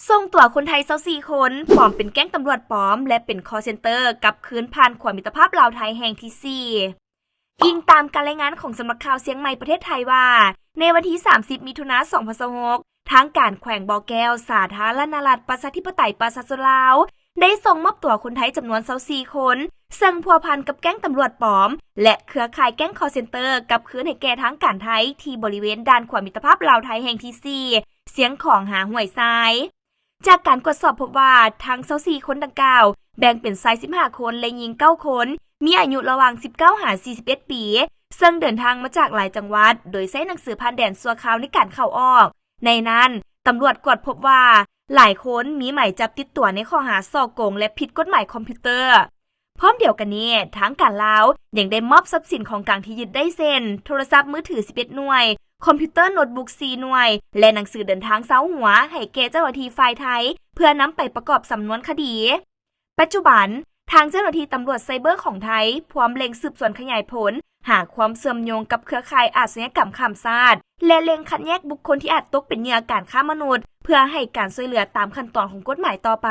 ส่งตัวคนไทย24คนปลอมเป็นแก๊งตำรวจปลอมและเป็นคอลเซ็นเตอร์กับคืนผ่านขวามิตรภาพลาวไทยแห่งที่ 4อิงตามการรายงานของสำนักข่าวเสียงใหม่ประเทศไทยว่าในวันที่ 30 มิถุนายน 2026ทางการแขวงบ่อแก้วสาธารณรัฐประชาธิปไตยประชาชนลาวได้ส่งมอบตัวคนไทยจำนวน24คนซึ่งพัวพันกับแก๊งตำรวจปลอมและเครือข่ายแก๊งคอลเซ็นเตอร์กับคืนให้แก่ทางการไทยที่บริเวณด่านขวามิตรภาพลาวไทยแห่งที่ 4เสียงของหาห้วยทรายจากการตรวจสอบพบว่าทั้ง24คนดังกล่าวแบ่งเป็นชาย15คนและหญิง9คนมีอายุระหว่าง19-41 ปีซึ่งเดินทางมาจากหลายจังหวัดโดยใช้หนังสือผ่านแดนชั่วคราวในการเข้าออกในนั้นตำรวจตรวจพบว่าหลายคนมีหมายจับติดตัวในข้อหาฉ้อโกงและผิดกฎหมายคอมพิวเตอร์พร้อมเดียวกันนี้ทางการลาวยังได้มอบทรัพย์สินของกลางที่ยึดได้เช่นโทรศัพท์มือถือ11หน่วยคอมพิวเตอร์โน้ตบุ๊ก4หน่วยและหนังสือเดินทางเซ้าหัวให้แก่เจ้าหน้าที่ฝ่ายไทยเพื่อนำไปประกอบสำนวนคดีปัจจุบันทางเจ้าหน้าที่ตำรวจไซเบอร์ของไทยพร้อมเล็งสืบสวนขยายผลหาความเชื่อมโยงกับเครือข่ายอาชญากรรมข้ามชาติและเล็งคัดแยกบุคคลที่อาจตกเป็นเหยื่อการค้ามนุษย์เพื่อให้การช่วยเหลือตามขั้นตอนของกฎหมายต่อไป